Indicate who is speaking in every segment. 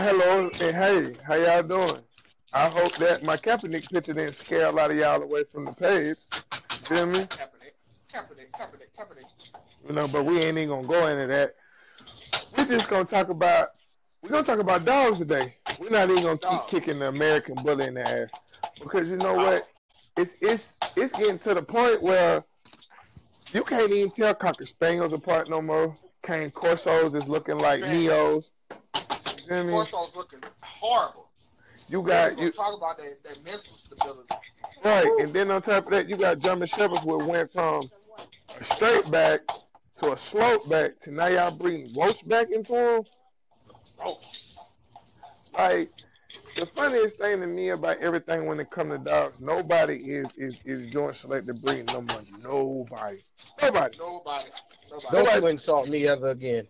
Speaker 1: Hello, and hey, how y'all doing? I hope that my Kaepernick picture didn't scare a lot of y'all away from the page. You feel me?
Speaker 2: Kaepernick.
Speaker 1: But we ain't even gonna go into that. We just gonna talk about dogs today. We're not even gonna keep
Speaker 2: Dog.
Speaker 1: kicking the American bully in the ass because you know what? It's getting to the point where you can't even tell Cocker Spaniels apart no more. Cane Corsos is looking like
Speaker 2: Man,
Speaker 1: Neos. You feel me?
Speaker 2: Corso's looking horrible.
Speaker 1: You
Speaker 2: Then we're
Speaker 1: got
Speaker 2: gonna
Speaker 1: you
Speaker 2: talk about that mental stability.
Speaker 1: right,
Speaker 2: Woo.
Speaker 1: and then on top of that, you got German Shepherds who went from a straight back to a slope back to now y'all bring Roach back into them.
Speaker 2: Gross.
Speaker 1: Like the funniest thing to me about everything when it comes to dogs, nobody is doing selective breeding no more. Nobody.
Speaker 2: Nobody. Nobody.
Speaker 3: Don't you
Speaker 1: Nobody.
Speaker 3: insult me ever again.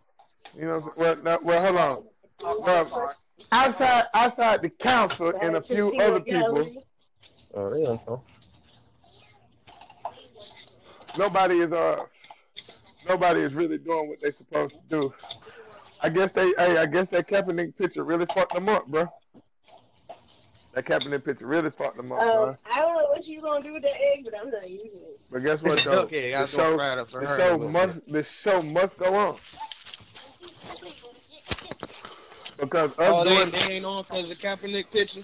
Speaker 1: You know. Well, hold on.
Speaker 2: I'm
Speaker 1: Well,
Speaker 2: sorry.
Speaker 1: outside the council and a few other people,
Speaker 3: Oh, they don't know.
Speaker 1: nobody is nobody is really doing what they supposed to do. I guess that Kaepernick picture really fucked them up, bro. That Kaepernick picture really fucked them up, bro.
Speaker 4: I don't know what you gonna do with the egg, but I'm not using it.
Speaker 1: But guess what, though?
Speaker 3: Okay, I was gonna fry it up for her in a little bit.
Speaker 1: The show must go on because
Speaker 3: Oh,
Speaker 1: us doing.
Speaker 3: they ain't on because of the Kaepernick picture?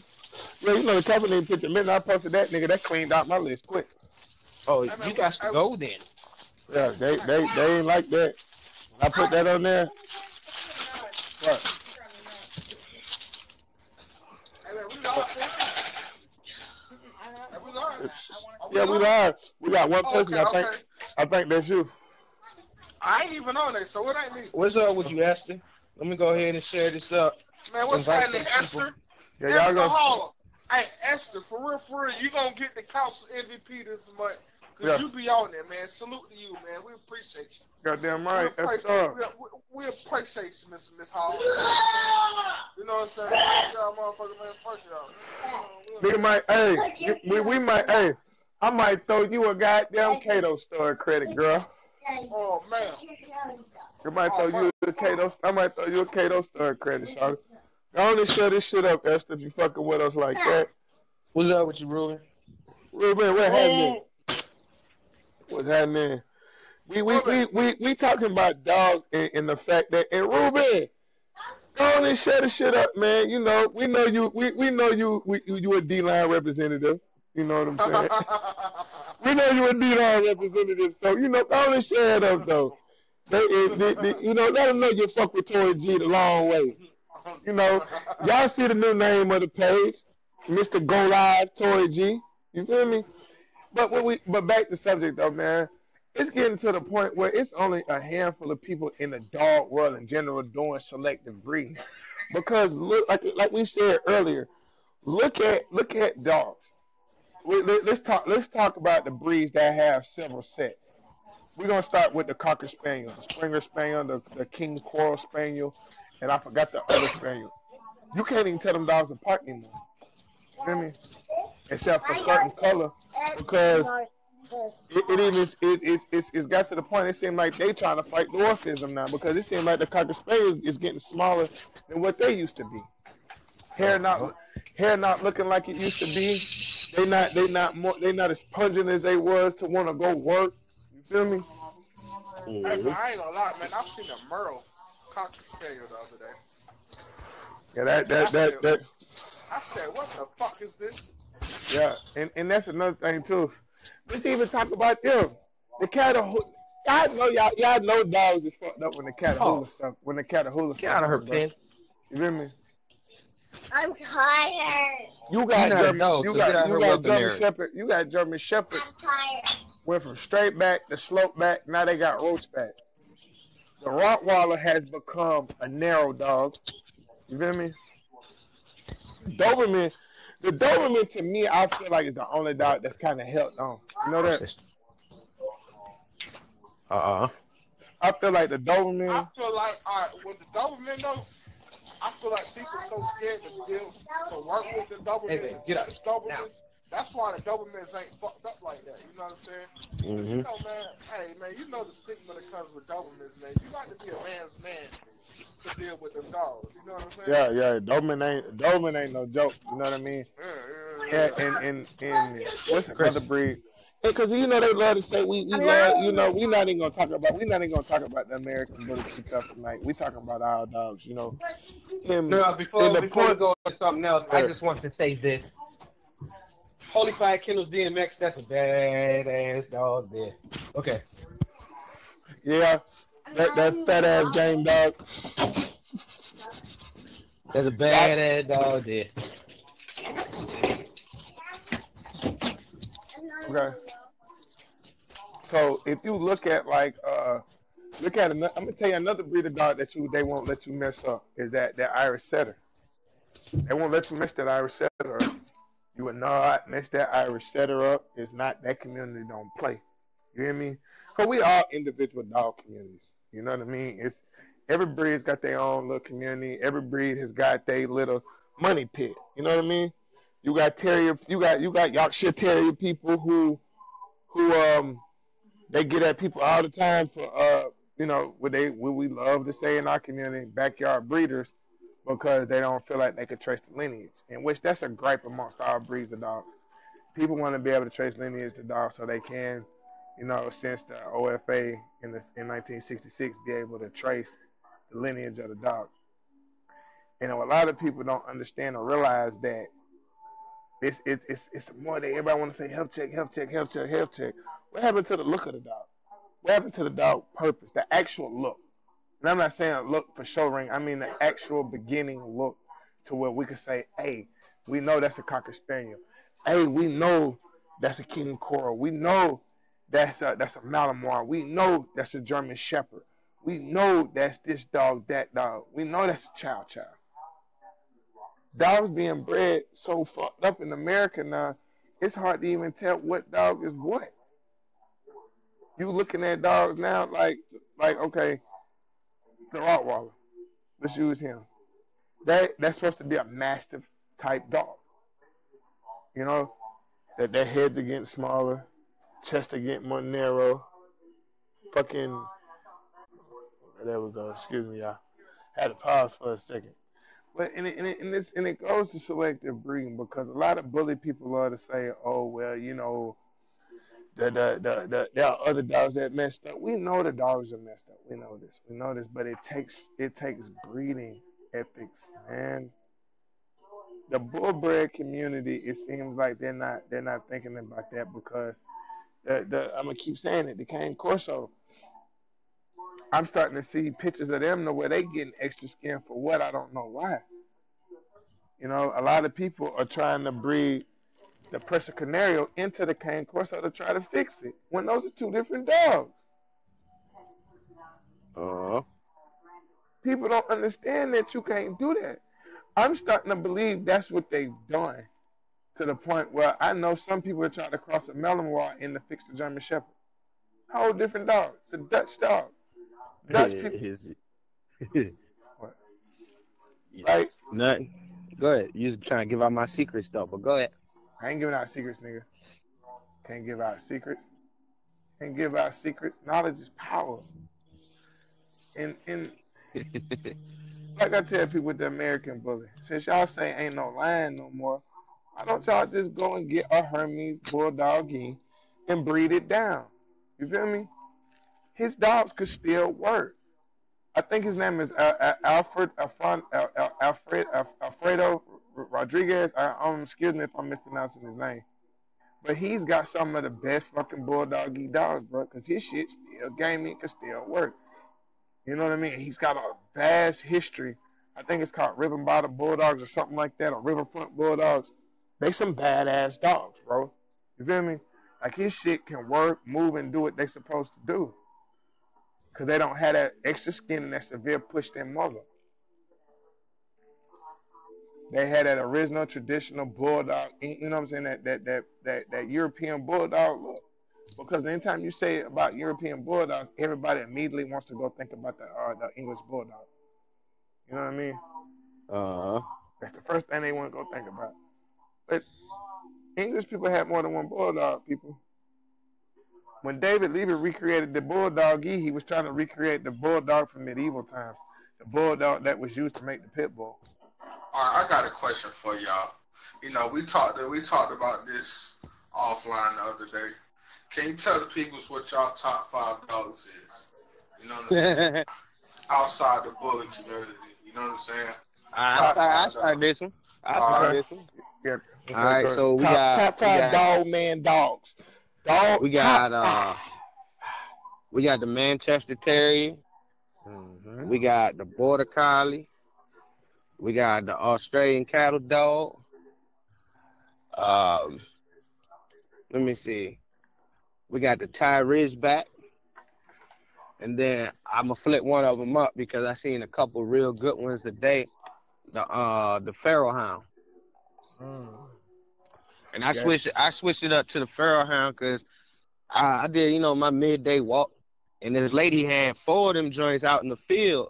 Speaker 1: Yeah, you know the Kaepernick picture. Minute I posted that nigga, that cleaned out my list quick.
Speaker 3: Oh,
Speaker 2: Hey, man,
Speaker 3: you got to go then.
Speaker 1: Yeah, they ain't like that. I put that on there. What?
Speaker 2: Hey, man, we live, man. Hey, we live.
Speaker 1: Yeah, we live. We got one
Speaker 2: Oh,
Speaker 1: person.
Speaker 2: okay.
Speaker 1: I think that's you.
Speaker 2: I ain't even on there, so it ain't me.
Speaker 3: What's up with you, Esther? Let me go ahead and share this up.
Speaker 2: Man, what's
Speaker 3: Invite
Speaker 2: happening,
Speaker 3: some
Speaker 2: Esther?
Speaker 1: Yeah, y'all
Speaker 2: Esther
Speaker 1: go.
Speaker 2: Hall. Hey, Esther, for real, you gonna get the council MVP this month. Because you be on there, man. Salute to you, man. We appreciate you.
Speaker 1: Goddamn right. That's up.
Speaker 2: We appreciate you, Miss Hall. You know what I'm saying? Fuck y'all, motherfucker, man. Fuck y'all.
Speaker 1: Nigga might, hey, we might, hey, I might throw you a goddamn Cato star credit, girl.
Speaker 2: Oh, man.
Speaker 1: I might throw you a Cato star credit, Charlotte. Go on and shut this shit up, Esther, if you fucking with us like that.
Speaker 3: What's up with you, Ruben?
Speaker 1: Ruben, what happening? What's happening? We talking about dogs and the fact that, and Ruben, go on and shut the shit up, man. You know, we know you a D-line representative. You know what I'm saying? We know you a D-line representative, so, you know, go on and shut it up, though. You know, let them know you fuck with Tory G the long way. You know, y'all see the new name of the page, Mr. Go Live Tory G. You feel me? But back to subject though, man. It's getting to the point where it's only a handful of people in the dog world in general doing selective breeding. Because look, like we said earlier, look at dogs. Let's talk about the breeds that have several sets. We're gonna start with the Cocker Spaniel, the Springer Spaniel, the King Coral Spaniel, and I forgot the other Spaniel. You can't even tell them dogs apart anymore. You feel me? Except for certain color, because it's got to the point. It seems like they trying to fight dwarfism now, because it seems like the Cocker Spaniel is getting smaller than what they used to be. Hair not looking like it used to be. They not as pungent as they was to want to go work. You feel me?
Speaker 2: Hey, man, I ain't gonna lie, man. I seen a Merle Cocker Spaniel the other day.
Speaker 1: Yeah, that.
Speaker 2: I said, what the fuck is this?
Speaker 1: Yeah, and that's another thing too. Let's even talk about them. The Catahoula. Y'all know dogs is fucked up when the Catahoula stuff. When the Catahoula
Speaker 3: Get out of her
Speaker 1: bro.
Speaker 3: pen.
Speaker 1: You feel me?
Speaker 4: I'm tired.
Speaker 1: You got German
Speaker 3: Shepherd.
Speaker 1: Shepherd. You got German Shepherd.
Speaker 4: I'm tired.
Speaker 1: Went from straight back to slope back. Now they got roach back. The Rottweiler has become a narrow dog. You feel me? The Doberman to me, I feel like is the only dog that's kind of held on. You know that? I feel like the Doberman.
Speaker 2: I feel like, with the Doberman though, I feel like people so scared to work with the Doberman,
Speaker 3: Hey, get up.
Speaker 2: Dobermans, That's why the Dobermans ain't fucked up like that. You know what I'm saying? Because,
Speaker 3: Mm-hmm.
Speaker 2: man, hey, man, you know the stigma that comes with Dobermans, man. You got to be a man's man to deal with them dogs. You know what I'm saying?
Speaker 1: Yeah. Doberman ain't no joke. You know what I mean?
Speaker 2: Yeah.
Speaker 1: And what's another breed? Because they love to say we love. We not even gonna talk about the American Bully stuff tonight. We talking about our dogs. Him
Speaker 3: No,
Speaker 1: in
Speaker 3: before
Speaker 1: the
Speaker 3: before we
Speaker 1: point.
Speaker 3: go to something else, I
Speaker 1: Uh,
Speaker 3: just want to say this. Holy Five Kennels DMX, that's a badass dog there. Okay.
Speaker 1: yeah, that fat ass game dog.
Speaker 3: That's a
Speaker 1: Y'all,
Speaker 3: badass dog there.
Speaker 1: okay. So if you look at I'm gonna tell you another breed of dog that they won't let you mess up is that Irish setter. They won't let you mess that Irish setter up. You would not mess that Irish setter up. It's not that community don't play. You hear me? Cause we all individual dog communities. You know what I mean? It's every breed's got their own little community. Every breed has got their little money pit. You know what I mean? You got terrier. You got Yorkshire Terrier people who they get at people all the time for what we love to say in our community, backyard breeders, because they don't feel like they could trace the lineage. In which that's a gripe amongst all breeds of dogs. People want to be able to trace lineage to dogs so they can, since the OFA in 1966, be able to trace the lineage of the dog. A lot of people don't understand or realize that it's more than everybody want to say health check, health check, health check, health check. What happened to the look of the dog? What happened to the dog purpose, the actual look? And I'm not saying look for show ring. I mean the actual beginning look to where we could say, hey, we know that's a Cocker Spaniel. Hey, we know that's a King Coral. We know that's a Malamar. We know that's a German Shepherd. We know that's this dog, that dog. We know that's a Chow Chow. Dogs being bred so fucked up in America now, it's hard to even tell what dog is what. You looking at dogs now like okay, the Rottweiler. Let's use him. That's supposed to be a mastiff type dog. You know, that their heads are getting smaller, chest are getting more narrow. Fucking there we go. Excuse me, y'all. Had to pause for a second. But and it goes to selective breeding because a lot of bully people love to say, oh well, there are other dogs that messed up. We know the dogs are messed up. We know this. But it takes breeding ethics, man. The bullbred community, it seems like they're not thinking about that because I'm gonna keep saying it. The Cane Corso, I'm starting to see pictures of them where they getting extra skin for what I don't know why. A lot of people are trying to breed the Pressure Canario into the Cane Corso to try to fix it when those are two different dogs.
Speaker 3: Uh-huh.
Speaker 1: People don't understand that you can't do that. I'm starting to believe that's what they've done to the point where I know some people are trying to cross a Malinois in to fix the German Shepherd. Whole different dog. It's a Dutch dog. Dutch people.
Speaker 3: Is
Speaker 1: What?
Speaker 3: it
Speaker 1: Like,
Speaker 3: nothing? Go ahead. You was trying to give out my secrets though, but go ahead.
Speaker 1: I ain't giving out secrets, nigga. Can't give out secrets. Can't give out secrets. Knowledge is power. And like I tell people with the American Bully, since y'all say ain't no lion no more, why don't y'all just go and get a Hermes Bulldoggy and breed it down? You feel me? His dogs could still work. I think his name is Alfredo Rodriguez. Excuse me if I'm mispronouncing his name. But he's got some of the best fucking bulldoggy dogs, bro, because his shit still gaming, can still work. You know what I mean? He's got a vast history. I think it's called Ribbon Bottom Bulldogs or something like that, or Riverfront Bulldogs. They some badass dogs, bro. You feel me? Like his shit can work, move, and do what they supposed to do. Because they don't have that extra skin and that severe push their muzzle. They had that original traditional bulldog, you know what I'm saying? That European bulldog look. Because anytime you say about European bulldogs, everybody immediately wants to go think about the English bulldog. You know what I mean?
Speaker 3: Uh-huh.
Speaker 1: That's the first thing they want to go think about. But English people had more than one bulldog. People. When David Levy recreated the bulldog, he was trying to recreate the bulldog from medieval times, the bulldog that was used to make the pit bull.
Speaker 2: All right, I got a question for y'all. You know, we talked about this offline the other day. Can you tell the people what y'all top 5 dogs is? You know what I'm saying? Outside the bully community. You know what I'm saying?
Speaker 3: I start this one.
Speaker 1: Yeah.
Speaker 3: All right, so we got
Speaker 1: top 5 dog man dogs.
Speaker 3: We got the Manchester Terrier.
Speaker 1: Mm-hmm.
Speaker 3: We got the Border Collie. We got the Australian Cattle Dog. Let me see. We got the Thai Ridgeback. And then I'm gonna flip one of them up because I seen a couple real good ones today. The Pharaoh Hound. And I switched it up to the Pharaoh Hound because I did, my midday walk, and this lady had 4 of them joints out in the field,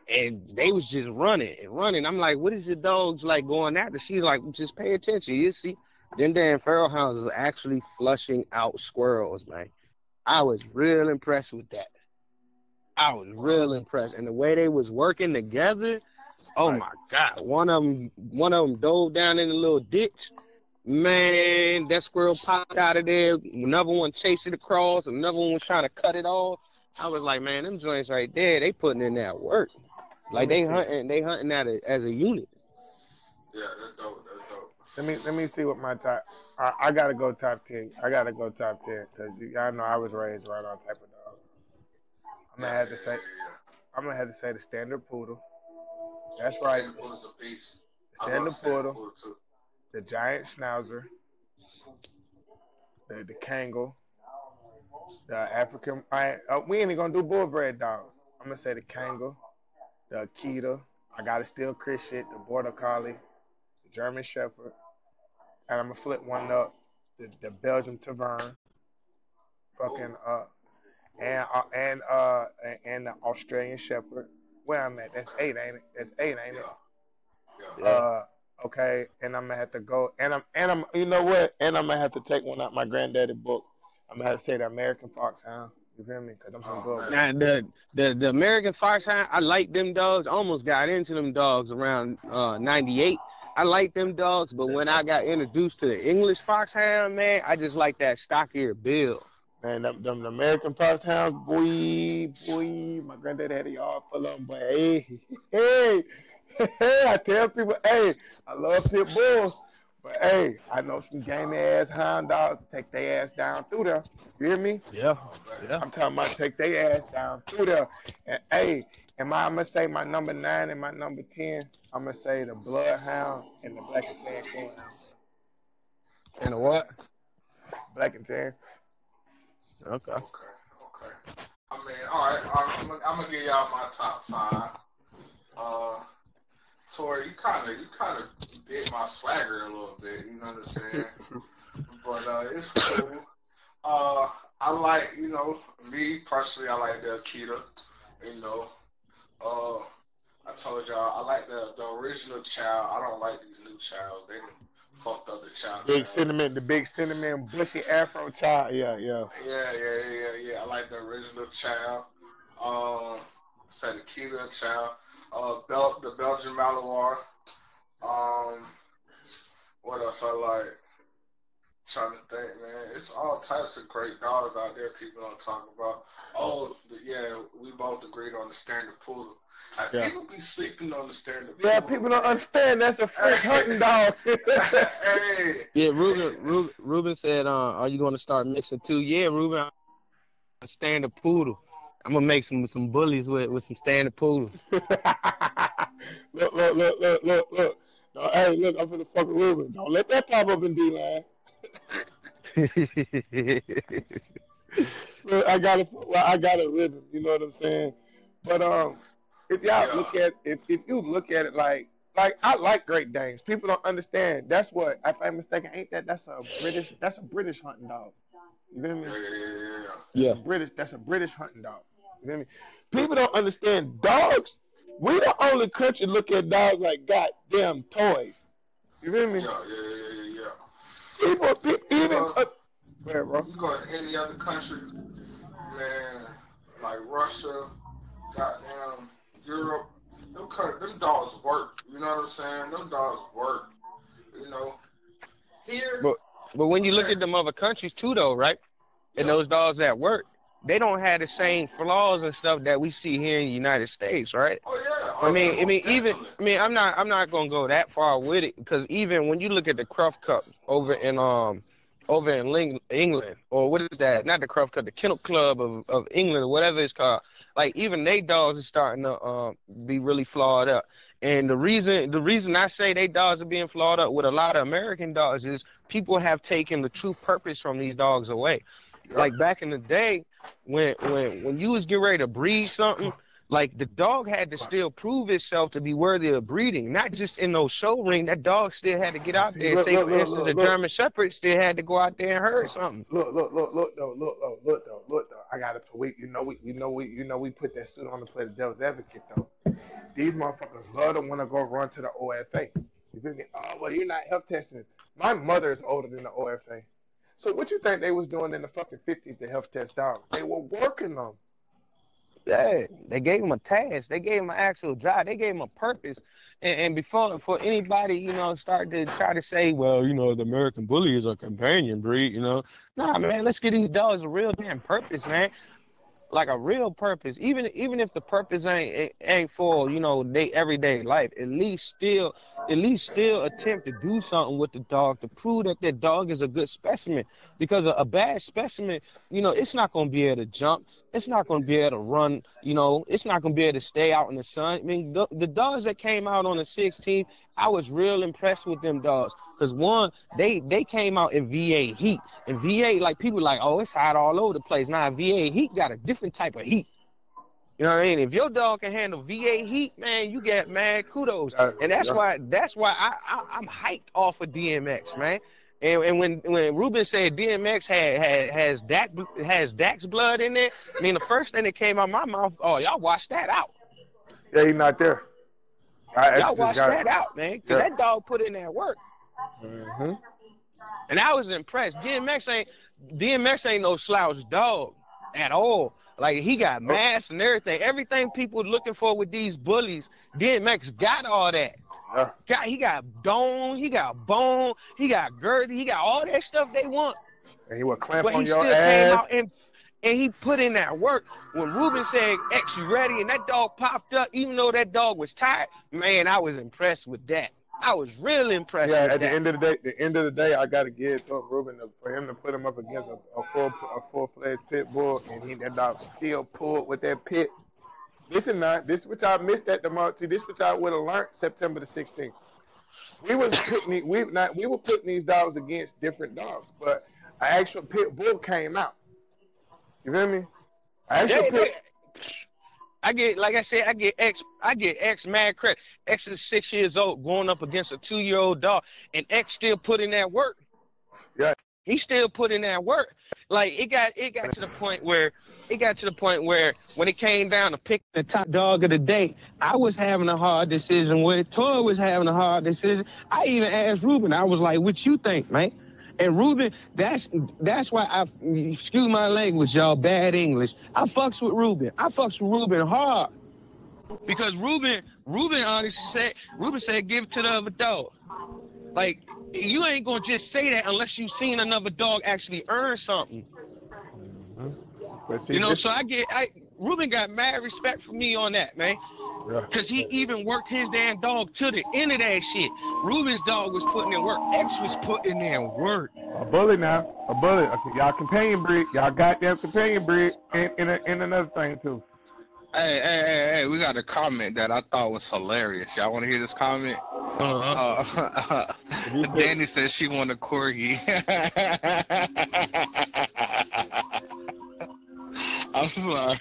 Speaker 3: and they was just running and running. I'm like, what is your dogs like going after? She's like, just pay attention. You see, them damn Pharaoh Hounds is actually flushing out squirrels, man. I was real impressed with that. I was real impressed, and the way they was working together. Oh my God! One of them dove down in a little ditch. Man, that squirrel popped out of there. Another one chased it across. Another one was trying to cut it off. I was like, man, them joints right there, they putting in that work. Like they hunting that as a unit.
Speaker 2: Yeah, that's dope.
Speaker 1: Let me see what my top. I gotta go top 10. I gotta go top 10 because y'all know I was raised right on type of dogs. I'm gonna have to say the standard poodle. That's right.
Speaker 2: Standard poodle's a beast.
Speaker 1: Standard poodle. The giant schnauzer, the Kangal, the African. We ain't gonna do bullbred dogs. I'm gonna say the Kangal, the Akita. I gotta steal Chris shit. The Border Collie, the German Shepherd, and I'm gonna flip one up. The Belgian Tavern, fucking and the Australian Shepherd. Where I'm at? That's 8, ain't it? That's 8, ain't it?
Speaker 2: Yeah.
Speaker 1: Okay, and I'm gonna have to go, and I'm, you know what? And I'm gonna have to take one out my granddaddy book. I'm gonna have to say the American Foxhound. You feel me? Because I'm some good.
Speaker 3: Now the American Foxhound, I like them dogs. I almost got into them dogs around '98. I like them dogs, but when I got introduced to the English Foxhound, man, I just like that stockier build.
Speaker 1: Man, them American Foxhounds, boy, my granddaddy had a yard full of them, but hey. I tell people, hey, I love pit bulls, but hey, I know some gamey ass hound dogs take their ass down through there. You hear me?
Speaker 3: Yeah.
Speaker 1: I'm talking about take their ass down through there. And hey, I'm gonna say my number 9 and my number 10. I'm gonna say the Bloodhound and the Black and Tan Coonhound.
Speaker 3: And the what?
Speaker 1: Black and Tan.
Speaker 3: Okay.
Speaker 2: I mean, all right. I'm gonna give y'all my top 5. Tori, you kind of bit my swagger a little bit, you know what I'm saying? But it's cool. I like, me personally, I like the Akita. I told y'all I like the original child. I don't like these new childs. They fucked up the child.
Speaker 1: The big cinnamon, bushy afro child. Yeah.
Speaker 2: Yeah. I like the original child. Said the Akita child. The Belgian Malinois. What else I like? Trying to think, man. It's all types of great dogs out there people don't talk about. We both agreed on the standard poodle. People be sleeping on the standard poodle.
Speaker 1: Yeah, people don't understand. That's a French hunting dog.
Speaker 2: Hey.
Speaker 3: Yeah, Ruben said, are you going to start mixing too? Yeah, Ruben, a standard poodle. I'm gonna make some bullies with some standard poodles.
Speaker 1: Look. No, hey, look, I'm finna fuck with Ruben. Don't let that pop up in D-line. Look, I got a rhythm, you know what I'm saying? But if y'all look at if you look at it like I like Great Danes. People don't understand. That's what, if I'm mistaken, that's a British hunting dog. You feel me?
Speaker 2: Yeah.
Speaker 1: That's a British hunting dog. You feel me? People don't understand dogs. We the only country look at dogs like goddamn toys. You feel me?
Speaker 2: Yeah.
Speaker 1: Even where, bro?
Speaker 2: You go to any other country, man, like Russia, goddamn Europe, them dogs work. You know what I'm saying? Them dogs work. You know, here,
Speaker 3: But when you look
Speaker 2: okay,
Speaker 3: at them other countries too, though, right? And
Speaker 2: yeah,
Speaker 3: those dogs at work, they don't have the same flaws and stuff that we see here in the United States, right?
Speaker 2: oh yeah, most
Speaker 3: Even
Speaker 2: definitely.
Speaker 3: I'm not gonna go that far with it because even when you look at the Cruff Cup over in England, or what is that? Not the Cruff Cup, the Kennel Club of England, or whatever it's called. Like even they dogs are starting to be really flawed up. And the reason I say they dogs are being flawed up with a lot of American dogs is people have taken the true purpose from these dogs away.
Speaker 1: Yep.
Speaker 3: Like back in the day, when you was getting ready to breed something, like the dog had to still prove itself to be worthy of breeding, not just in those show ring. That dog still had to get out
Speaker 1: See,
Speaker 3: there.
Speaker 1: look,
Speaker 3: Say
Speaker 1: look,
Speaker 3: for
Speaker 1: look,
Speaker 3: instance,
Speaker 1: look,
Speaker 3: the
Speaker 1: look.
Speaker 3: German Shepherd still had to go out there and herd something.
Speaker 1: Look though. I gotta put we put that suit on to play the devil's advocate though. These motherfuckers love to want to go run to the OFA. You feel me? Oh well, you're not health testing. My mother is older than the OFA. So what you think they was doing in the fucking 50s to health test dogs? They were working them.
Speaker 3: Yeah, they gave him a task. They gave him an actual job. They gave him a purpose. And before anybody, start to try to say, well, the American Bully is a companion breed, Nah, man, let's get these dogs a real damn purpose, man. Like a real purpose, even if the purpose ain't for they everyday life, at least still attempt to do something with the dog to prove that dog is a good specimen. Because a bad specimen, it's not going to be able to jump, it's not going to be able to run, it's not going to be able to stay out in the sun. I mean, the dogs that came out on the 16th, I was real impressed with them dogs. Because one, they came out in VA heat. And VA, like people like, oh, it's hot all over the place. Now, VA heat got a different type of heat. You know what I mean? If your dog can handle VA heat, man, you get mad kudos. And that's
Speaker 1: Yeah.
Speaker 3: why I'm hyped off of DMX, man. And when Ruben said DMX has Dak's blood in it, I mean the first thing that came out of my mouth, oh, y'all watch that out.
Speaker 1: Yeah, he's not there. I actually
Speaker 3: Y'all
Speaker 1: just
Speaker 3: watch
Speaker 1: got
Speaker 3: that out, man. Because
Speaker 1: Yeah.
Speaker 3: that dog put in that work.
Speaker 1: Mm-hmm.
Speaker 3: And I was impressed. DMX ain't no slouch dog at all. Like he got mass and everything. Everything people looking for with these bullies, DMX got all that.
Speaker 1: Yeah.
Speaker 3: He got dome, he got bone, he got girthy, he got all that stuff they want.
Speaker 1: And he would clamp
Speaker 3: But
Speaker 1: on
Speaker 3: he
Speaker 1: your
Speaker 3: still came
Speaker 1: ass.
Speaker 3: out and he put in that work. When Ruben said, X, you ready? And that dog popped up, even though that dog was tired, man, I was impressed with that. I was really impressed
Speaker 1: Yeah,
Speaker 3: with
Speaker 1: at
Speaker 3: that.
Speaker 1: the end of the day, I got to give it to Ruben for him to put him up against a full-fledged pit bull, and that dog still pulled with that pit. This is what y'all missed at the month. See, this is what y'all would have learned September the 16th. We were putting these dogs against different dogs, but an actual pit bull came out. You feel me?
Speaker 3: I get, like I said, I get X mad credit. X is 6 years old going up against a 2-year-old dog, and X still put in that work.
Speaker 1: Yeah.
Speaker 3: He still put in that work. Like it got to the point where when it came down to picking the top dog of the day, I was having a hard decision with it. Toy was having a hard decision. I even asked Ruben, I was like, what you think, man? And Ruben, that's why excuse my language, y'all, bad English. I fucks with Ruben. I fucks with Ruben hard. Because Ruben honestly said give it to the other dog. Like, you ain't gonna just say that unless you've seen another dog actually earn something.
Speaker 1: Mm-hmm.
Speaker 3: So Ruben got mad respect for me on that, man.
Speaker 1: Yeah.
Speaker 3: Cause he even worked his damn dog to the end of that shit. Ruben's dog was putting in work. X was putting in work.
Speaker 1: A bully now. A bully. Okay, y'all companion breed. Y'all goddamn companion breed. And another thing, too.
Speaker 2: Hey, we got a comment that I thought was hilarious. Y'all want to hear this comment? Danny says she want a corgi. I'm sorry.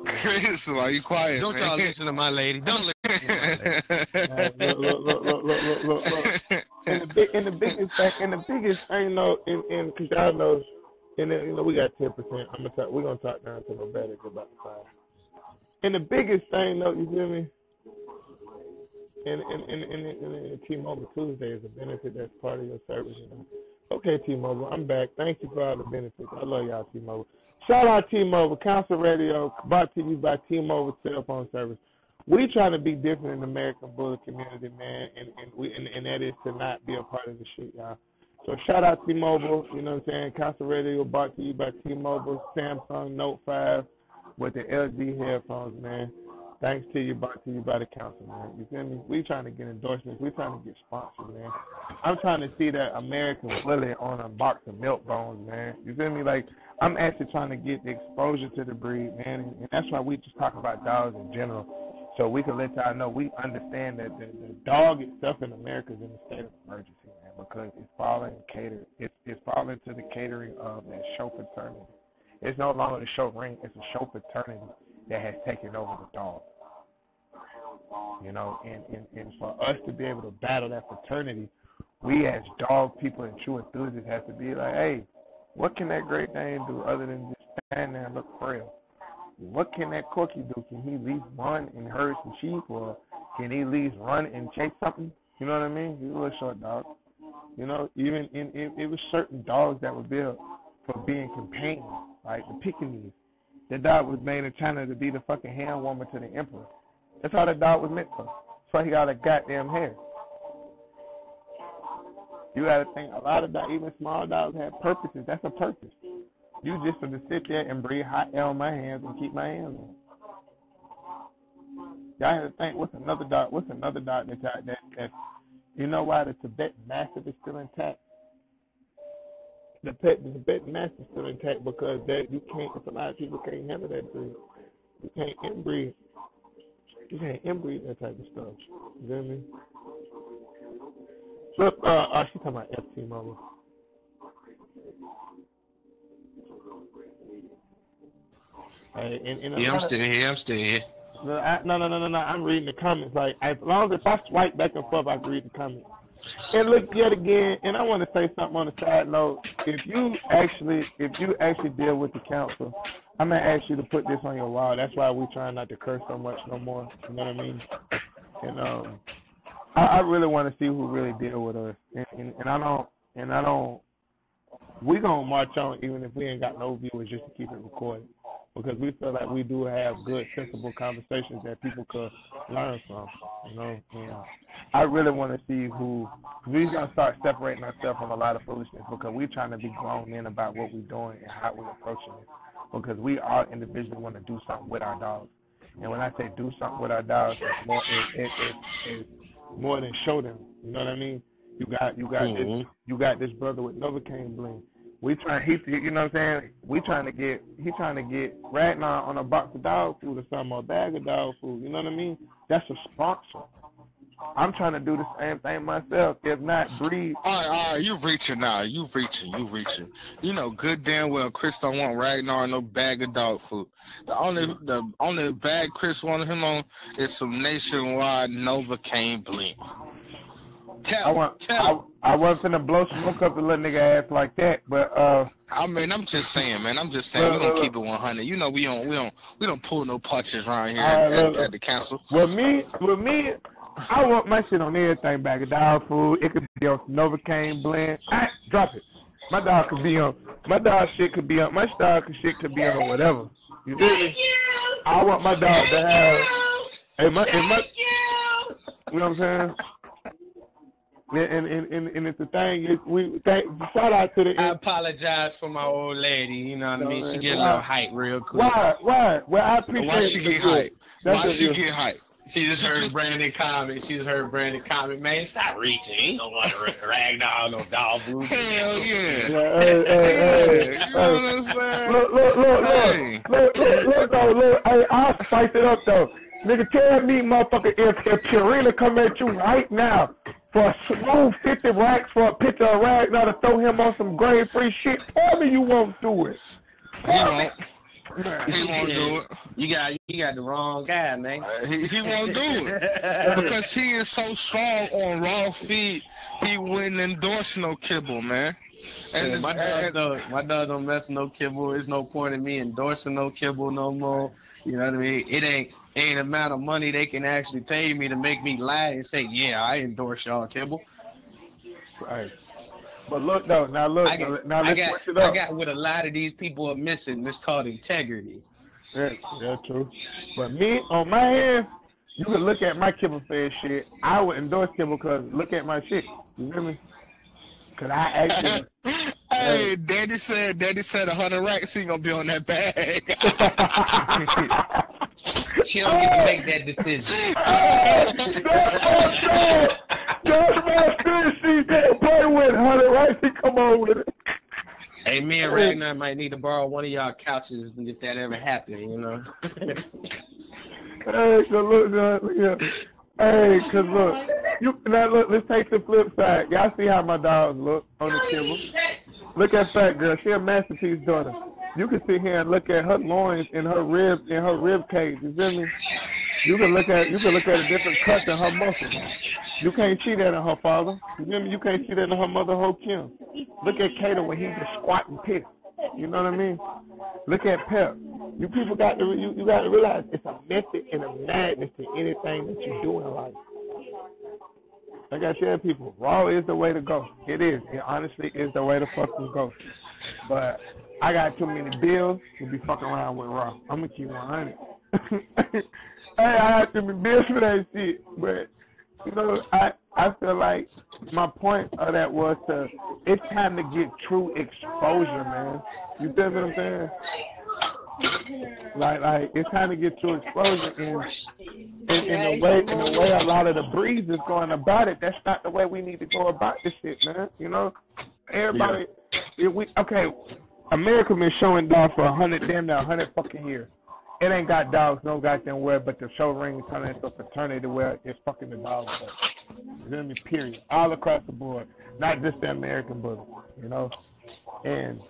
Speaker 2: Chris, why you quiet,
Speaker 3: Don't
Speaker 2: man?
Speaker 3: y'all listen to my lady. Don't listen to my lady.
Speaker 1: Look. And the biggest thing, though, and because y'all know, and we got 10%. We're gonna talk down to no better about the 5. And the biggest thing, though, you feel me? And T-Mobile Tuesday is a benefit that's part of your service. You know? Okay, T-Mobile, I'm back. Thank you for all the benefits. I love y'all, T-Mobile. Shout out T-Mobile, Council Radio, brought to you by T-Mobile cell phone service. We trying to be different in the American Bullet community, man, and that is to not be a part of the shit, y'all. So shout out T-Mobile, you know what I'm saying? Council Radio brought to you by T-Mobile, Samsung Note 5 with the LG headphones, man. Thanks to you, brought to you by the council, man. You feel me? We trying to get endorsements. We trying to get sponsored, man. I'm trying to see that American Bullet on a box of milk bones, man. You feel me? Like, I'm actually trying to get the exposure to the breed, man. And that's why we just talk about dogs in general. So we can let y'all know we understand that the dog itself in America is in a state of emergency, man, because it's falling to the catering of that show fraternity. It's no longer the show ring, it's a show fraternity that has taken over the dog. You know, and for us to be able to battle that fraternity, we as dog people and true enthusiasts have to be like, hey, what can that Great Dane do other than just stand there and look frail? What can that Corky do? Can he at least run and herd some sheep, or can he at least run and chase something? You know what I mean? He's a little short dog. You know, even it was certain dogs that were built for being companions, like the Pekingese. The dog was made in China to be the fucking hand warmer to the emperor. That's all that dog was meant for. That's why he got a goddamn hair. You gotta think, a lot of dogs, even small dogs, have purposes. That's a purpose. You just to sit there and breathe hot air on my hands and keep my hands on. Y'all have to think, what's another dog that you know why the Tibetan Mastiff is still intact? The Tibetan Mastiff is still intact because that you can't. A lot of people can't handle that breed. You can't inbreed. You can't inbreed that type of stuff. You know what I mean? Look, she's talking about FT Mama.
Speaker 3: I'm still here.
Speaker 1: No. I'm reading the comments. Like, as long as if I swipe back and forth, I can read the comments. And look, yet again, and I want to say something on the side note. If you actually deal with the council, I'm gonna ask you to put this on your wall. That's why we trying not to curse so much no more. You know what I mean? And I really want to see who really deal with us. And I don't. We gonna march on even if we ain't got no viewers just to keep it recorded. Because we feel like we do have good, sensible conversations that people could learn from, you know. And I really want to see who. We're going to start separating ourselves from a lot of foolishness because we're trying to be grown men about what we're doing and how we're approaching it. Because we all individually want to do something with our dogs. And when I say do something with our dogs, it's more than show them. You know what I mean? You got this brother with Novocaine bling. You know what I'm saying? He trying to get Ragnar on a box of dog food or something, or a bag of dog food. You know what I mean? That's a sponsor. I'm trying to do the same thing myself. If not, breed.
Speaker 2: All right, you reaching now. You reaching. You know good damn well Chris don't want Ragnar no bag of dog food. The only bag Chris wanted him on is some nationwide Novocaine bling.
Speaker 1: I wasn't finna blow smoke up the little nigga ass like that, but
Speaker 2: I mean, I'm just saying, man. We're gonna keep it 100. You know, we don't pull no punches around here at the council.
Speaker 1: With me, I want my shit on everything. Bag of dog food. It could be on Novocaine blend. Drop it. My dog shit could be on whatever. You feel me? I want my dog to have. You know what I'm saying? And it's the thing. Shout out to the.
Speaker 3: I apologize for my old lady. You know what I mean? She get a little hype real quick.
Speaker 1: Why? Well, I appreciate.
Speaker 2: Why she get hype? Why she get hype?
Speaker 3: She just heard Brandon comment. Man, stop reaching. Ain't no one Ragnar no dog food.
Speaker 2: Hell yeah.
Speaker 1: Hey.
Speaker 2: You know what I'm saying?
Speaker 1: Look. Hey, I'll spice it up though. Nigga, tell me, motherfucker, if Purina come at you right now for a smooth 50 racks for a picture of Ragnar to throw him on some grain-free shit, tell me you won't do it.
Speaker 2: He won't do it.
Speaker 3: You got the wrong guy, man.
Speaker 2: He won't do it because he is so strong on raw feed. He wouldn't endorse no kibble, man. And
Speaker 3: yeah, my dog don't mess with no kibble. There's no point in me endorsing no kibble no more. You know what I mean? It ain't ain't amount of money they can actually pay me to make me lie and say, yeah, I endorse y'all, Kibble.
Speaker 1: Right. But look though, now look, now let's switch it
Speaker 3: I
Speaker 1: up.
Speaker 3: got what a lot of these people are missing. It's called integrity.
Speaker 1: Yeah, true. But me, on my hand, you can look at my Kibble Fed shit. I would endorse Kibble because look at my shit. You hear me? Because I actually.
Speaker 2: Hey, Daddy said 100 racks ain't gonna be on that bag.
Speaker 3: She don't get to make that decision.
Speaker 1: That's my shit. She can't play with 100 racks. He come on with it.
Speaker 3: Hey, me and Ragnar might need to borrow one of y'all couches if that ever happened, you know?
Speaker 1: Hey, so look, yeah. Hey, cause look, let's take the flip side. Y'all see how my dogs look on the Kibble? Look at Fat Girl. She a masterpiece daughter. You can sit here and look at her loins and her rib cage. You feel me? You can look at the different cuts in her muscles. You can't see that in her father. You feel me? You can't see that in her mother, Ho Kim. Look at Kato when he just squat and piss. You know what I mean? Look at Pep. You people got to realize it's a method and a madness to anything that you do in life. Like I said, people, raw is the way to go. It is. It honestly is the way to fucking go. But I got too many bills to be fucking around with raw. I'm gonna keep 100. Hey, I got too many bills for that shit. But you know, I feel like my point of that was it's time to get true exposure, man. You feel what I'm saying? Like it's time to get true exposure, and in the way a lot of the breeze is going about it. That's not the way we need to go about this shit, man. You know, everybody. America been showing dogs for 100 fucking years. It ain't got dogs no goddamn where, but the show ring turning into a fraternity where it's fucking the dogs. You feel me? Period. All across the board, not just the American bully. You know, and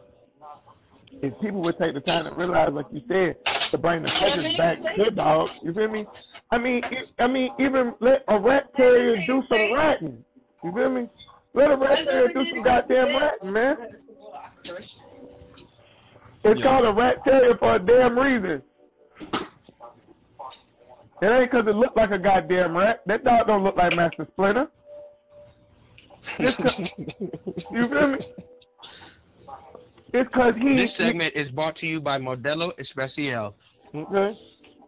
Speaker 1: if people would take the time to realize, like you said, to bring the touches back to dogs, you feel me? I mean, even let a rat terrier do some ratting. You feel me? Let a rat terrier do some goddamn ratting, man. It's called a rat terrier for a damn reason. It ain't because it looked like a goddamn rat. That dog don't look like Master Splinter. You feel me? It's because
Speaker 3: This segment is brought to you by Modelo Especial.
Speaker 1: Okay.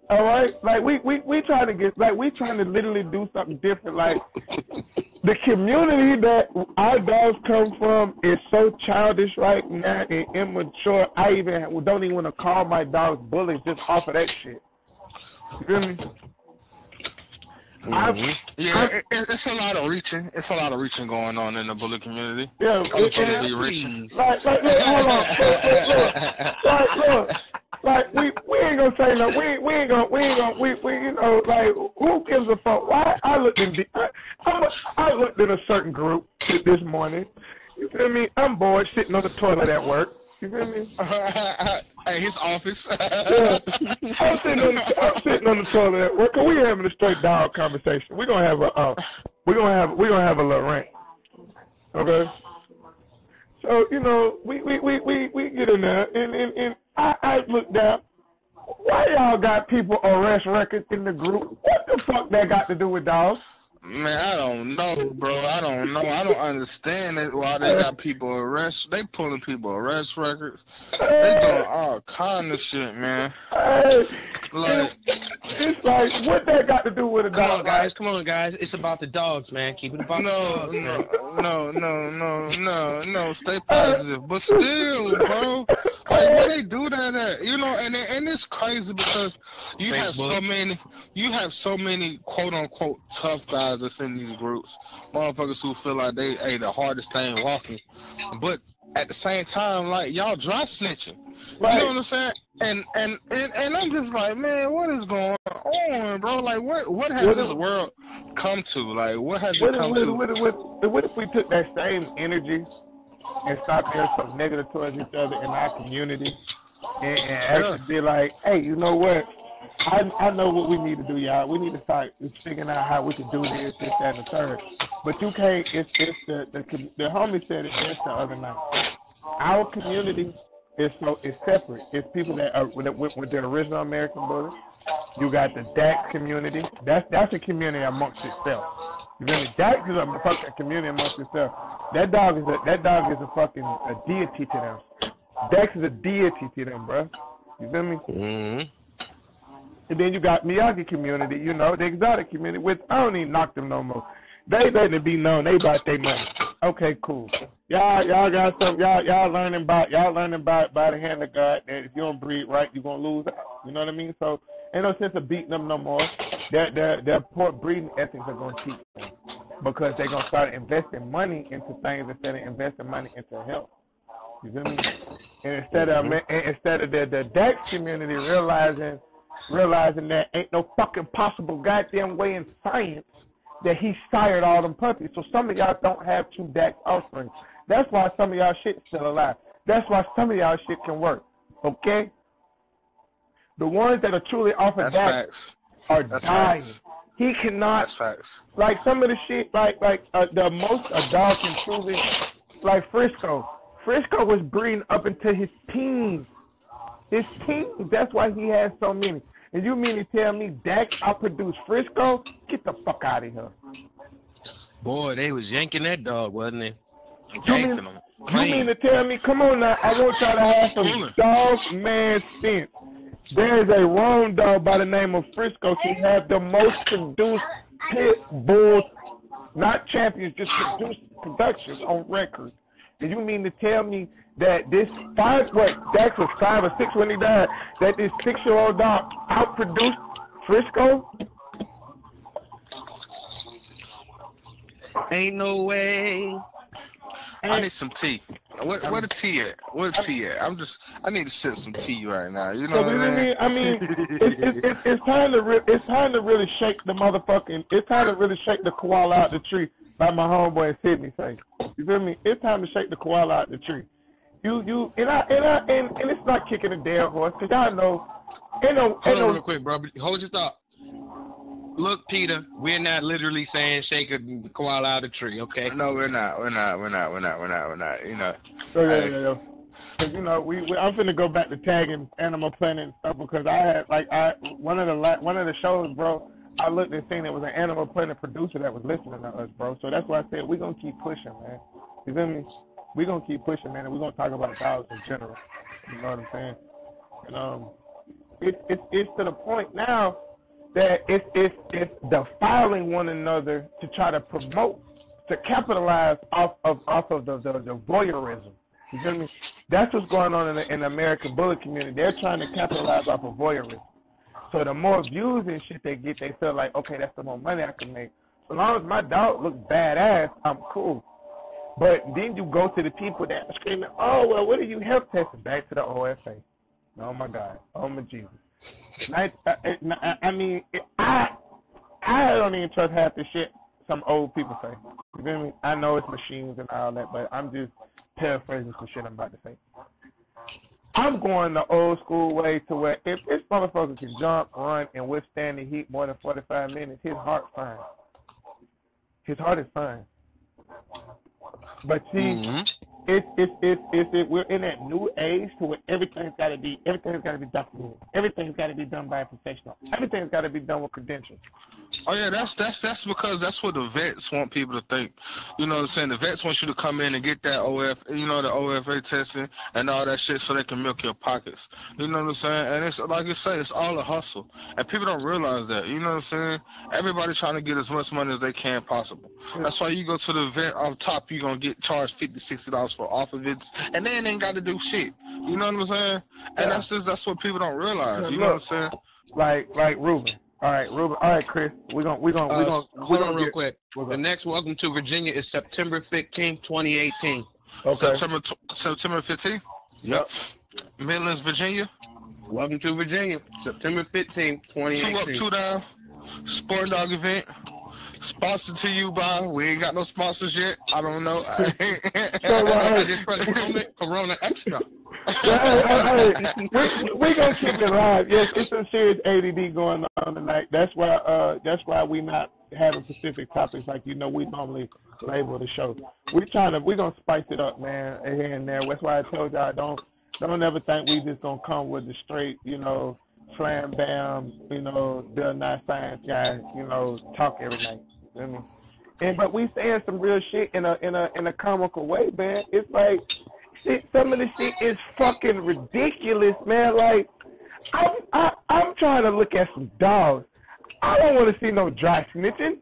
Speaker 1: All right. Like we trying to get we trying to literally do something different. Like the community that our dogs come from is so childish right now and immature. I don't even want to call my dogs bullies just off of that shit. You feel me?
Speaker 2: It's a lot of reaching. It's a lot of reaching going on in the bully community.
Speaker 1: Yeah,
Speaker 2: reaching.
Speaker 1: Like, look, hold on. Like, we ain't gonna say no. We ain't gonna. You know, like, who gives a fuck? Why I looked in a certain group this morning. You feel me? I'm bored sitting on the toilet at work. You feel me?
Speaker 2: At his office.
Speaker 1: Yeah. I'm sitting on the toilet at work. We having a straight dog conversation. We're gonna have a little rant. Okay. So you know, we get in there, and I look down. Why y'all got people arrest records in the group? What the fuck that got to do with dogs?
Speaker 2: Man, I don't know, bro. I don't know. I don't understand it. Why they got people arrest? They pulling people arrest records. They doing all kind of shit, man. Like,
Speaker 1: it's like, what that got to do with a dog?
Speaker 3: Come on, guys. It's about the dogs, man. Keep it about the dogs.
Speaker 2: No. Stay positive. But still, bro, like, where they do that at? You know, and it's crazy because you have so many quote unquote tough guys that's in these groups, motherfuckers who feel like they the hardest thing walking, but at the same time, like, y'all dry snitching. Right. You know what I'm saying? And I'm just like, man, what is going on, bro? Like, what has this world come to? Like, what has it come to?
Speaker 1: What if we took that same energy and stopped being so negative towards each other in our community and actually be like, hey, you know what? I know what we need to do, y'all. We need to start figuring out how we can do this, that, and the third. But you can't. It's the homie said it just the other night. Our community is separate. It's people that are with the original American bullies,
Speaker 5: You got the Dax community. That's a community amongst itself. You feel me? Dax is a fucking community amongst itself. That dog is a fucking a deity to them. Dax is a deity to them, bro. You feel me?
Speaker 3: Mm-hmm.
Speaker 5: And then you got Miyagi community, you know, the exotic community, which I don't even knock them no more. They letting it be known they about their money. Okay, cool. Y'all got some y'all learning by the hand of God that if you don't breed right, you're gonna lose out. You know what I mean? So ain't no sense of beating them no more. Their poor breeding ethics are gonna teach them because they're gonna start investing money into things instead of investing money into health. You feel me? And instead of the Dax community realizing that ain't no fucking possible goddamn way in science that he sired all them puppies. So some of y'all don't have two Dax offspring. That's why some of y'all shit still alive. That's why some of y'all shit can work. Okay? The ones that are truly off of Dax are dying.
Speaker 2: Facts.
Speaker 5: He cannot.
Speaker 2: That's facts.
Speaker 5: Like some of the shit, the most a dog can truly, like Frisco. Frisco was breeding up into his teens. His teens. That's why he has so many. And you mean to tell me Dax outproduced Frisco? Get the fuck out of here.
Speaker 3: Boy, they was yanking that dog, wasn't they?
Speaker 2: Yanking them.
Speaker 5: You mean to tell me, come on now, I want y'all to have some dog man sense. There's a roan dog by the name of Frisco who have the most produced pit bulls, not champions, just produced productions on record. And you mean to tell me that this Dax was 5 or 6 when he died, that this 6-year-old dog outproduced Frisco?
Speaker 3: Ain't no way.
Speaker 2: I need some tea. Where the tea at? Where the tea at? I need to sip some tea right now. You know what
Speaker 5: I mean? It's time to really shake the motherfucking. It's time to really shake the koala out the tree, like my homeboy in Sydney say. You feel me? It's time to shake the koala out the tree. And it's not kicking a dead horse, cause y'all know.
Speaker 3: Hold on real quick, bro. Hold your thought. Look, Peter, we're not literally saying shake a koala out of the tree, okay?
Speaker 2: No, we're not. You know.
Speaker 5: Yeah. Cause you know, I'm finna go back to tagging Animal Planet and stuff because I had one of the shows, bro. I looked and seen it was an Animal Planet producer that was listening to us, bro. So that's why I said we're gonna keep pushing, man. You feel me? We're gonna keep pushing, man, and we're gonna talk about dogs in general. You know what I'm saying? And it's to the point now that it's defiling one another to try to promote, to capitalize off of the voyeurism. You feel me? That's what's going on in the American bully community. They're trying to capitalize off of voyeurism. So the more views and shit they get, they feel like, okay, that's the more money I can make. So long as my dog looks badass, I'm cool. But then you go to the people that are screaming, oh, well, what are you health testing? Back to the OFA. Oh, my God. Oh, my Jesus. I don't even trust half the shit some old people say. You feel me? I know it's machines and all that, but I'm just paraphrasing some shit I'm about to say. I'm going the old school way to where if this motherfucker can jump, run, and withstand the heat more than 45 minutes, his heart's fine. His heart is fine. But see, we're in that new age to where everything's got to be documented. Everything's got to be done by a professional. Everything's got to be done with credentials.
Speaker 2: Oh yeah, that's because that's what the vets want people to think. You know what I'm saying? The vets want you to come in and get that the OFA testing and all that shit so they can milk your pockets. You know what I'm saying? And it's like you say, it's all a hustle, and people don't realize that. You know what I'm saying? Everybody trying to get as much money as they can possible. That's why you go to the vet off top, you're gonna get charged $50, $60 for off of it, and then ain't got to do shit. You know what I'm saying? And that's what people don't realize. You know what I'm saying?
Speaker 5: Like Ruben. All right, Ruben. All right, Chris. We're gonna
Speaker 3: hold on real quick. The next Welcome to Virginia is September 15th, 2018.
Speaker 5: Okay.
Speaker 2: September 15th.
Speaker 3: Yep.
Speaker 2: Midlands, Virginia.
Speaker 3: Welcome to Virginia, September 15th, 2018.
Speaker 2: 2 up, 2 down. Sporting dog event. Sponsored to you by, we ain't got no sponsors yet. I don't know.
Speaker 3: I just pressed Corona Extra.
Speaker 5: We're gonna keep it live. Yes, it's some serious ADD going on tonight. That's why we not having specific topics like we normally label the show. We're gonna spice it up, man, here and there. That's why I told y'all don't ever think we just gonna come with the straight, Slam Bam, you know, the Not Science guy, you know, talk every night. You know what I mean? But we saying some real shit in a comical way, man. It's like some of the shit is fucking ridiculous, man. Like I'm trying to look at some dogs. I don't want to see no dry snitching.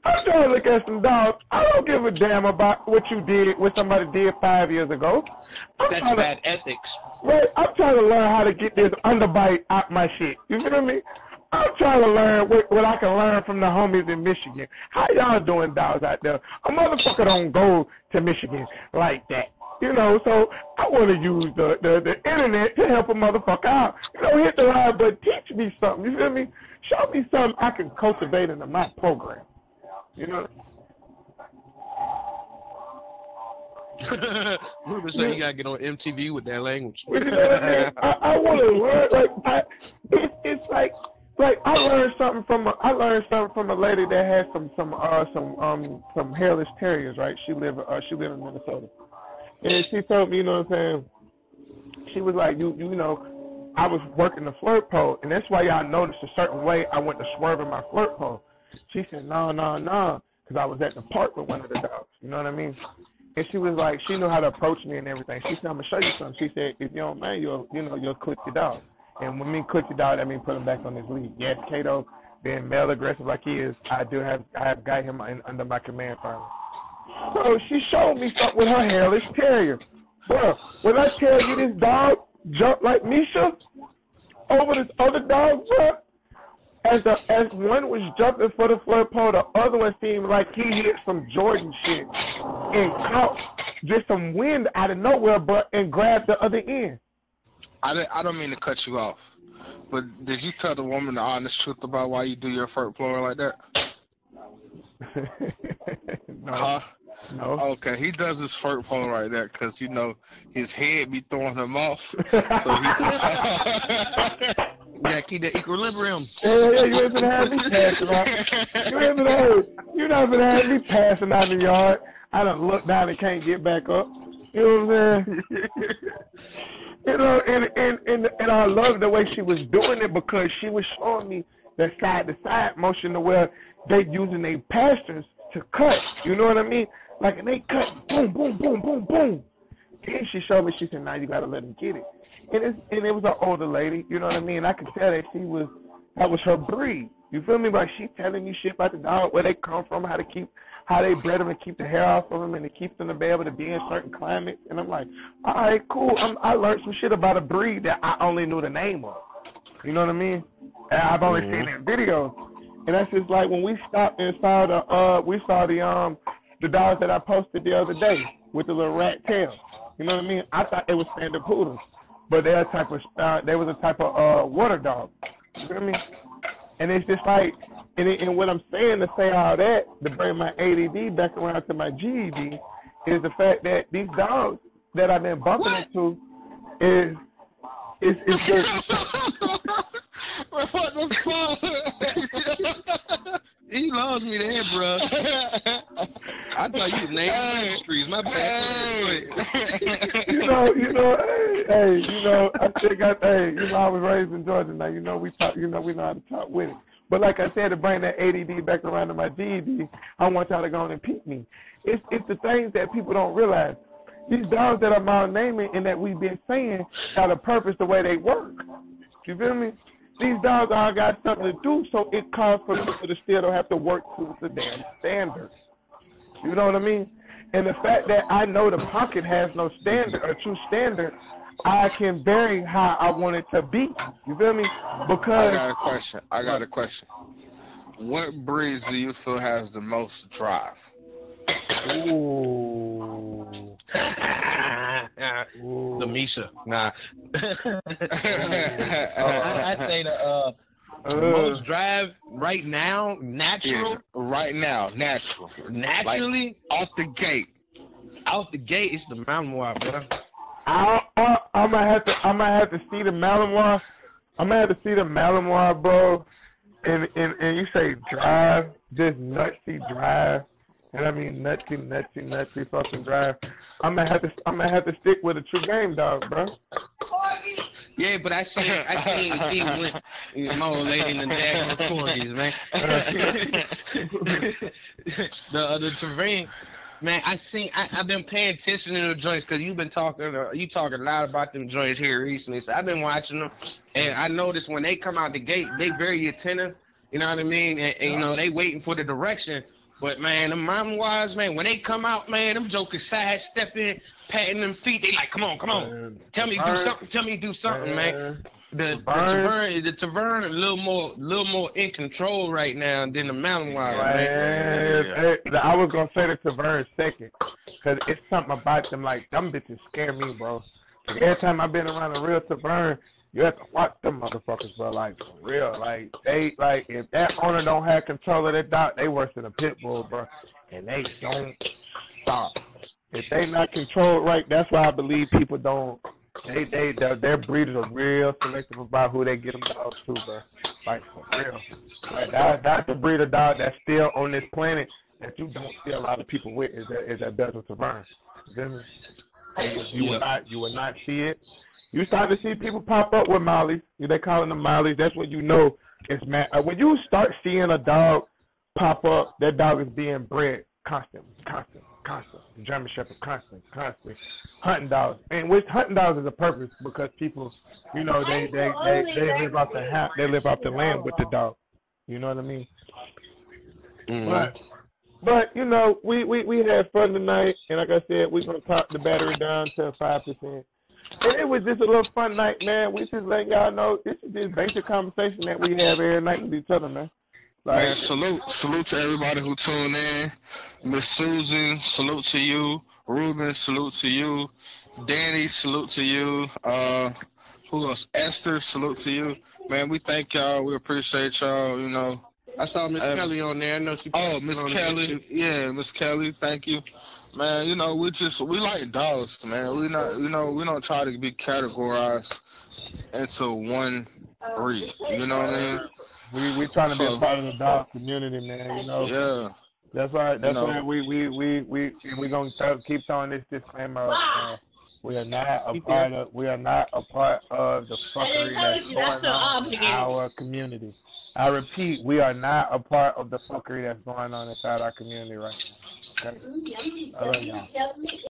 Speaker 5: I'm trying to look at some dogs. I don't give a damn about what you did, what somebody did 5 years ago.
Speaker 6: That's bad ethics.
Speaker 5: Right? I'm trying to learn how to get this underbite out my shit. You feel me? I'm trying to learn what I can learn from the homies in Michigan. How y'all doing, dogs out there? A motherfucker don't go to Michigan like that. You know, so I want to use the internet to help a motherfucker out. You know, hit the line, but teach me something. You feel me? Show me something I can cultivate into my program. You know?
Speaker 6: Ruben said you gotta get on MTV with that language.
Speaker 5: You know what I mean? I want to learn. It's like I learned something from a lady that had some hairless terriers, right? She live in Minnesota, and she told me, you know what I'm saying? She was like, you know, I was working the flirt pole, and that's why y'all noticed a certain way I went to swerve in my flirt pole. She said, no, because I was at the park with one of the dogs. You know what I mean? And she was like, she knew how to approach me and everything. She said, I'm gonna show you something. She said, if you don't mind, you'll click your dog. And when me click your dog, that means put him back on his lead. Yes, Kato, being male aggressive like he is, I have got him under my command finally. So she showed me something with her hairless terrier. Bro, when I tell you this dog jumped like Misha over this other dog, bro, as one was jumping for the flirt pole, the other one seemed like he hit some Jordan shit and caught just some wind out of nowhere, but and grabbed the other end.
Speaker 2: I don't mean to cut you off, but did you tell the woman the honest truth about why you do your flirt blower like that?
Speaker 5: No. No.
Speaker 2: Okay, he does his flirt pole right there because, you know, his head be throwing him off. So he...
Speaker 6: Yeah, keep that equilibrium.
Speaker 5: Yeah, you ain't gonna have me passing out. You're not gonna have me passing out in the yard. I done look down and can't get back up. You know what I'm saying? You know, and I love the way she was doing it because she was showing me the side-to-side motion to where they using their pastures to cut. You know what I mean? Like, and they cut, boom, boom, boom, boom, boom. Then she showed me, she said, now you gotta let them get it. And it was an older lady, you know what I mean? I could tell that that was her breed. You feel me? Like, she telling me shit about the dog, where they come from, how they bred them and keep the hair off of them and to keep them to be able to be in certain climates. And I'm like, all right, cool. I learned some shit about a breed that I only knew the name of. You know what I mean? And I've only seen it in videos. And that's just like when we stopped and saw the dogs that I posted the other day with the little rat tail. You know what I mean? I thought it was standard poodles, but they was a type of water dog. You know what I mean? And it's just like, and what I'm saying to say all that, to bring my ADD back around to my GED, is the fact that these dogs that I've been bumping into is just...
Speaker 2: What the fuck?
Speaker 6: He lost me there, bro. I thought you named industries. My bad.
Speaker 5: You know, I was raised in Georgia. Now, we talk. We know how to talk with it. But like I said, to bring that ADD back around to my GED, I want y'all to go on and peep me. It's the things that people don't realize. These dogs that I'm all naming and that we've been saying got a purpose the way they work. You feel me? These dogs all got something to do, so it calls for people to still don't have to work to the damn standard. You know what I mean? And the fact that I know the pocket has no standard or true standard, I can vary how I want it to be. You feel me? Because
Speaker 2: I got a question. What breeds do you feel has the most drive?
Speaker 5: Ooh.
Speaker 6: The Misha. Nah. I'd say the most drive right now, natural.
Speaker 2: Yeah, right now, natural.
Speaker 6: Naturally,
Speaker 2: like, off the gate.
Speaker 6: Out the gate, it's the Malinois, bro.
Speaker 5: I'm gonna have to see the Malinois. I'm gonna have to see the Malinois, bro. And you say drive, just nutsy drive. And I mean nutty fucking drive. I'm gonna have to stick with a true game dog, bro.
Speaker 3: Yeah, but I seen he went my old lady in the daggone corgis, man. the terrain, man. I've been paying attention to the joints because you talking a lot about them joints here recently. So I've been watching them, and I noticed when they come out the gate, they very attentive. You know what I mean? And you know they waiting for the direction. But man, the mountain wise, man, when they come out, man, them jokers sidestepping, patting them feet. They like, come on, tell me do something, man. The Tavern a little more in control right now than the mountain wise, man.
Speaker 5: I was gonna say the Tavern second, cause it's something about them. Like them bitches scare me, bro. Like, every time I've been around a real Tavern, you have to watch them motherfuckers, bro. Like for real, like they like if that owner don't have control of that dog, they worse than a pit bull, bro. And they don't stop. If they not controlled right, that's why I believe people don't. Their breeders are real selective about who they get them dogs to, bro. Like for real. Like that's the breed of dog that's still on this planet that you don't see a lot of people with is that Belgian Tavern. You will not see it. You start to see people pop up with Mollies. They calling them Mollies. That's when you know it's mad. When you start seeing a dog pop up, that dog is being bred constant. The German Shepherd, constant. Hunting dogs. And with hunting dogs is a purpose because people, you know, they live off the land with the dog. You know what I mean?
Speaker 3: Mm-hmm.
Speaker 5: But you know, we had fun tonight, and like I said, we're gonna talk the battery down to 5%. And it was just a little fun night, man. We just letting y'all know this is just basic conversation that we have every night with each other, man. Like,
Speaker 2: man, salute to everybody who tuned in. Miss Susan, salute to you. Ruben, salute to you. Danny, salute to you. Who else? Esther, salute to you. Man, we thank y'all. We appreciate y'all. You know,
Speaker 3: I saw Miss Kelly on there. I know she.
Speaker 2: Oh, Miss Kelly. Yeah, Miss Kelly. Thank you. Man, you know, we like dogs, man. We don't try to be categorized into one breed. You know what I
Speaker 5: mean? We trying to be a part of the dog community, man. You know.
Speaker 2: Yeah.
Speaker 5: That's why we gonna keep throwing this disclaimer. We are not a part of the fuckery that's going on in our community. I repeat, we are not a part of the fuckery that's going on inside our community right now. Okay? I love y'all.